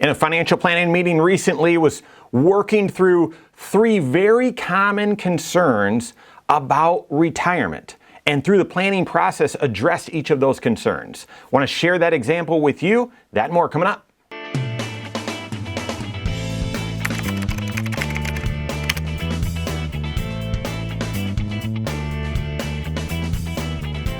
In a financial planning meeting recently, was working through 3 very common concerns about retirement. And through the planning process, addressed each of those concerns. Want to share that example with you? That and more coming up.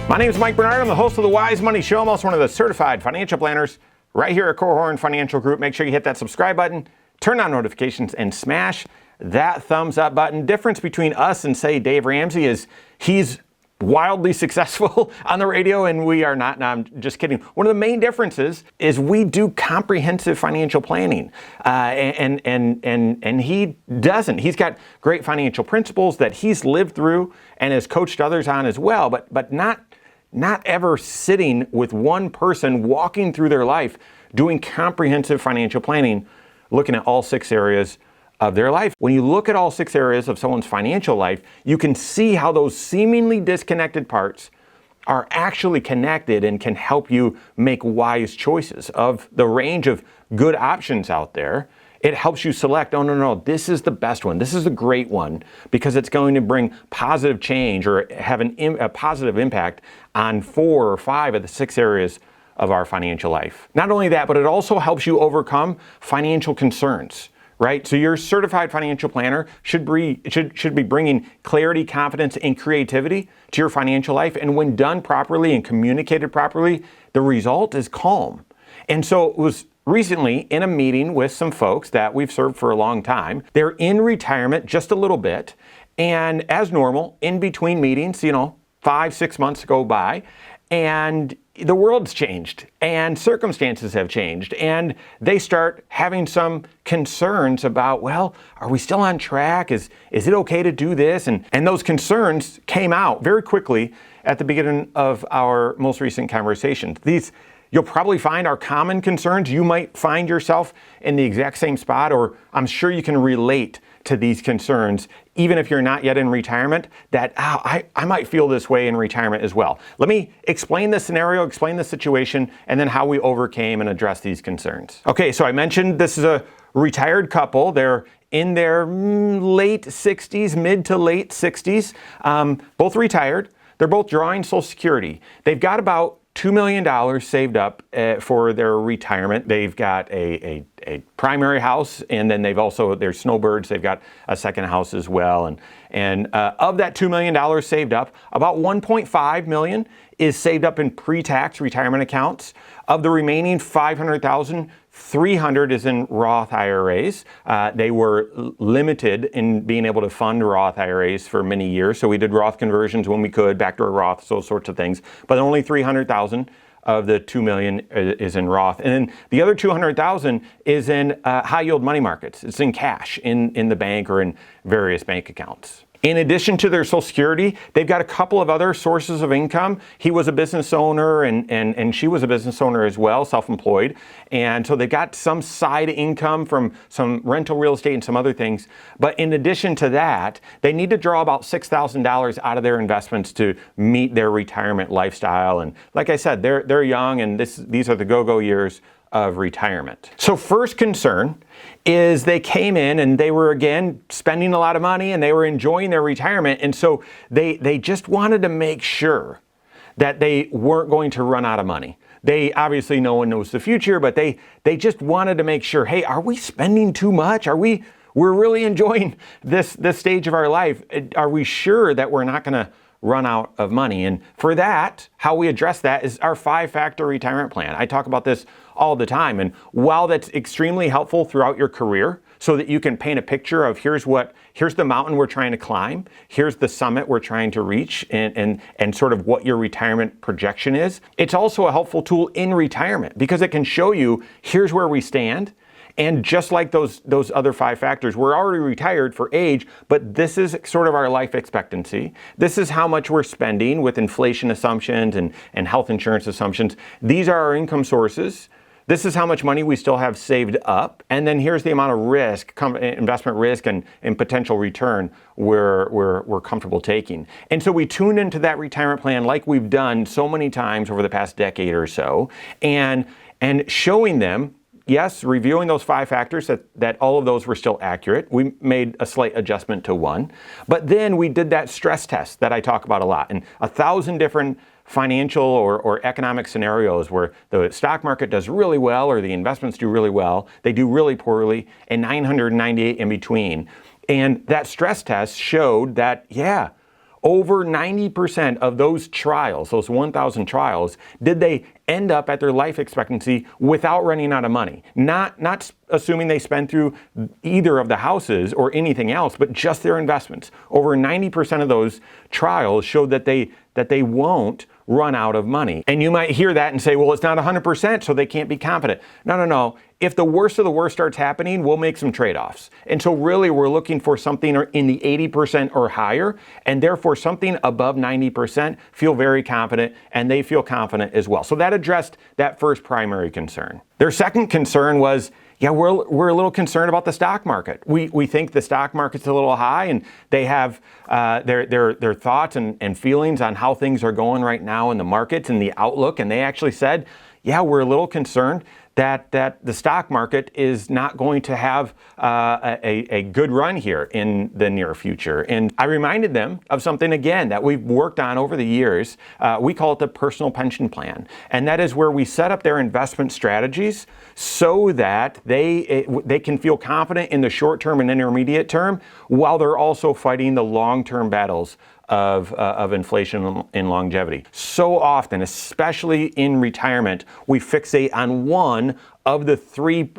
My name is Mike Bernard. I'm the host of the Wise Money Show. I'm also one of the certified financial planners right here at Korhorn Financial Group. Make sure you hit that subscribe button, turn on notifications, and smash that thumbs up button. Difference between us and, say, Dave Ramsey is he's wildly successful on the radio and we are not. No, I'm just kidding. One of the main differences is we do comprehensive financial planning, and he doesn't. He's got great financial principles that he's lived through and has coached others on as well, but not ever sitting with one person walking through their life doing comprehensive financial planning, looking at all 6 areas of their life. When you look at all 6 areas of someone's financial life, you can see how those seemingly disconnected parts are actually connected and can help you make wise choices. Of the range of good options out there, it helps you select, oh, no, this is the best one. This is the great one because it's going to bring positive change or have a positive impact on 4 or 5 of the 6 areas of our financial life. Not only that, but it also helps you overcome financial concerns, right? So your certified financial planner should be bringing clarity, confidence, and creativity to your financial life. And when done properly and communicated properly, the result is calm. And so it was recently in a meeting with some folks that we've served for a long time. They're in retirement just a little bit. And as normal, in between meetings, 5-6 months go by and the world's changed and circumstances have changed. And they start having some concerns about, well, are we still on track? Is it okay to do this? And those concerns came out very quickly at the beginning of our most recent conversations. These you'll probably find are common concerns. You might find yourself in the exact same spot, or I'm sure you can relate to these concerns, even if you're not yet in retirement, that I might feel this way in retirement as well. Let me explain the scenario, explain the situation, and then how we overcame and addressed these concerns. Okay, so I mentioned this is a retired couple. They're in their late 60s, mid to late 60s, both retired. They're both drawing Social Security. They've got about $2 million saved up for their retirement. They've got a primary house, and then they're snowbirds. They've got a second house as well. And of that $2 million saved up, about $1.5 million is saved up in pre-tax retirement accounts. Of the remaining $500,000, $300 is in Roth IRAs. They were limited in being able to fund Roth IRAs for many years, so we did Roth conversions when we could, backdoor Roth, those sorts of things. But only $300,000 of the $2 million is in Roth, and then the other $200,000 is in high yield money markets. It's in cash in the bank or in various bank accounts. In addition to their Social Security, they've got a couple of other sources of income. He was a business owner and she was a business owner as well, self-employed. And so they've got some side income from some rental real estate and some other things. But in addition to that, they need to draw about $6,000 out of their investments to meet their retirement lifestyle. And like I said, they're young and these are the go-go years of retirement. So first concern is they came in and they were again spending a lot of money and they were enjoying their retirement, and so they just wanted to make sure that they weren't going to run out of money. They obviously, no one knows the future, but they just wanted to make sure, hey, are we spending too much? We're really enjoying this stage of our life. Are we sure that we're not going to run out of money? And for that, how we address that is our 5-factor retirement plan. I talk about this all the time. And while that's extremely helpful throughout your career so that you can paint a picture of here's the mountain we're trying to climb, here's the summit we're trying to reach, and sort of what your retirement projection is, it's also a helpful tool in retirement because it can show you here's where we stand. And just like those other 5 factors, we're already retired for age, but this is sort of our life expectancy. This is how much we're spending with inflation assumptions and health insurance assumptions. These are our income sources. This is how much money we still have saved up. And then here's the amount of risk, investment risk and potential return we're comfortable taking. And so we tune into that retirement plan like we've done so many times over the past decade or so, and showing them yes, reviewing those 5 factors, that all of those were still accurate. We made a slight adjustment to one. But then we did that stress test that I talk about a lot, and 1,000 different financial or economic scenarios where the stock market does really well or the investments do really well, they do really poorly, and 998 in between. And that stress test showed that, yeah, over 90% of those trials, those 1,000 trials, did they end up at their life expectancy without running out of money. Not assuming they spend through either of the houses or anything else, but just their investments. Over 90% of those trials showed that they won't run out of money. And you might hear that and say, well, it's not 100%, so they can't be confident. No. If the worst of the worst starts happening, we'll make some trade-offs. And so really we're looking for something in the 80% or higher, and therefore something above 90% feel very confident, and they feel confident as well. So that addressed that first primary concern. Their second concern was, yeah, we're a little concerned about the stock market. We think the stock market's a little high, and they have their thoughts and feelings on how things are going right now in the markets and the outlook. And they actually said, yeah, we're a little concerned that the stock market is not going to have a good run here in the near future. And I reminded them of something, again, that we've worked on over the years. We call it the personal pension plan. And that is where we set up their investment strategies so that they can feel confident in the short term and intermediate term while they're also fighting the long-term battles of inflation and longevity. So often, especially in retirement, we fixate on one of the three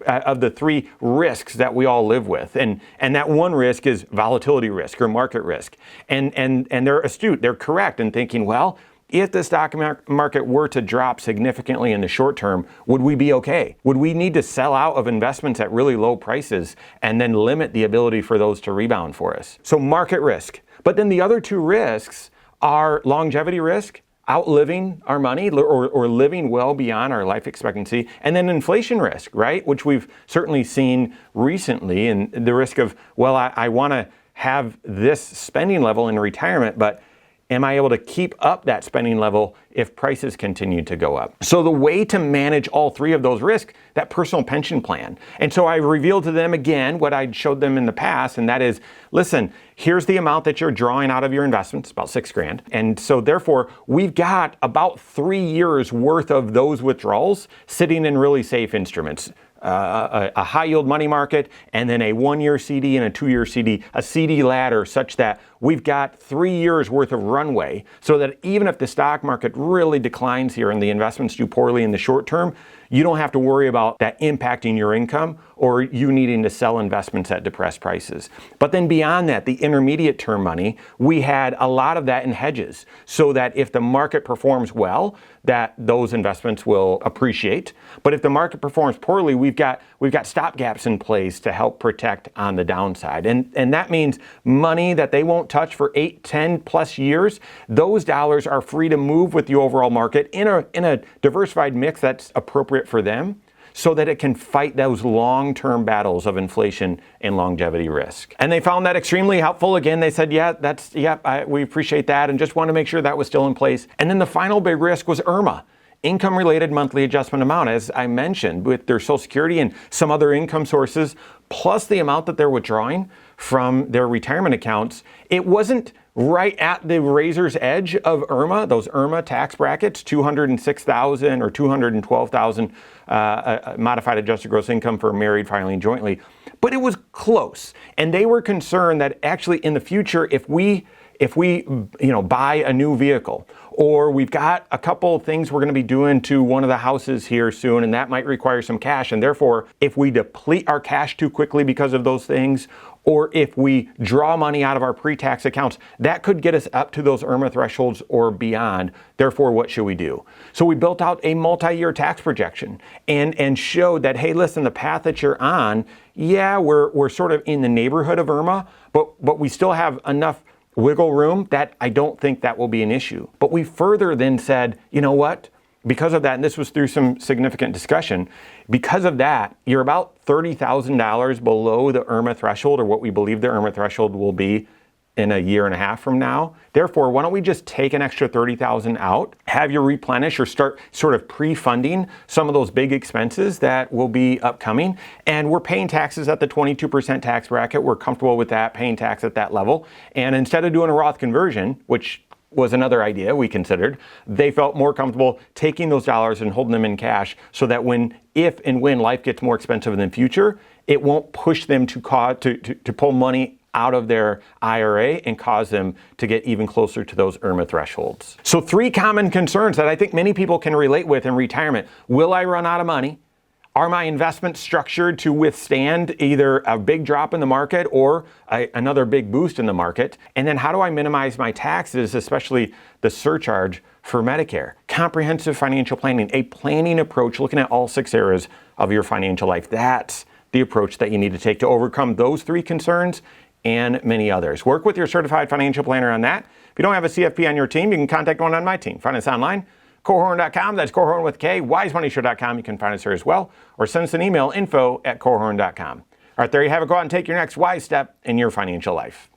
risks that we all live with, and that one risk is volatility risk or market risk. And they're astute, they're correct in thinking, well, if the stock market were to drop significantly in the short term, would we be okay? Would we need to sell out of investments at really low prices and then limit the ability for those to rebound for us? So market risk. But then the other two risks are longevity risk, outliving our money or living well beyond our life expectancy, and then inflation risk, right? Which we've certainly seen recently, and the risk of, well, I want to have this spending level in retirement, but am I able to keep up that spending level if prices continue to go up? So the way to manage all three of those risks, that personal pension plan. And so I revealed to them again what I'd showed them in the past, and that is, listen, here's the amount that you're drawing out of your investments, about $6,000. And so therefore, we've got about 3 years worth of those withdrawals sitting in really safe instruments. A high yield money market, and then a 1-year CD and a 2-year CD, a CD ladder, such that we've got 3 years worth of runway, so that even if the stock market really declines here and the investments do poorly in the short term, you don't have to worry about that impacting your income or you needing to sell investments at depressed prices. But then beyond that, the intermediate term money, we had a lot of that in hedges, so that if the market performs well, that those investments will appreciate. But if the market performs poorly, we've got stopgaps in place to help protect on the downside. And that means money that they won't touch for 8, 10 plus years. Those dollars are free to move with the overall market in a diversified mix that's appropriate for them, so that it can fight those long-term battles of inflation and longevity risk. And they found that extremely helpful. Again, they said, we appreciate that, and just want to make sure that was still in place. And then the final big risk was IRMA, income-related monthly adjustment amount, as I mentioned, with their Social Security and some other income sources, plus the amount that they're withdrawing from their retirement accounts. It wasn't right at the razor's edge of IRMA, those IRMA tax brackets, $206,000 or $212,000 modified adjusted gross income for married filing jointly, but it was close. And they were concerned that actually in the future, if we buy a new vehicle, or we've got a couple of things we're going to be doing to one of the houses here soon, and that might require some cash, and therefore if we deplete our cash too quickly because of those things, or if we draw money out of our pre-tax accounts, that could get us up to those IRMA thresholds or beyond. Therefore, what should we do? So we built out a multi-year tax projection and showed that, hey, listen, the path that you're on, yeah, we're sort of in the neighborhood of IRMA, but we still have enough wiggle room that I don't think that will be an issue. But we further then said, you know what? Because of that, and this was through some significant discussion, because of that, you're about $30,000 below the IRMA threshold, or what we believe the IRMA threshold will be in a year and a half from now. Therefore, why don't we just take an extra $30,000 out, have you replenish or start sort of pre-funding some of those big expenses that will be upcoming. And we're paying taxes at the 22% tax bracket. We're comfortable with that, paying tax at that level. And instead of doing a Roth conversion, which was another idea we considered, they felt more comfortable taking those dollars and holding them in cash so that if and when life gets more expensive in the future, it won't push them to pull money out of their IRA and cause them to get even closer to those IRMA thresholds. So 3 common concerns that I think many people can relate with in retirement. Will I run out of money? Are my investments structured to withstand either a big drop in the market or another big boost in the market? And then how do I minimize my taxes, especially the surcharge for Medicare? Comprehensive financial planning, a planning approach looking at all 6 areas of your financial life. That's the approach that you need to take to overcome those 3 concerns and many others. Work with your certified financial planner on that. If you don't have a CFP on your team, you can contact one on my team. Find us online, Korhorn.com. That's Korhorn with K. WiseMoneyShow.com. You can find us there as well. Or send us an email, info@Korhorn.com. All right, there you have it. Go out and take your next wise step in your financial life.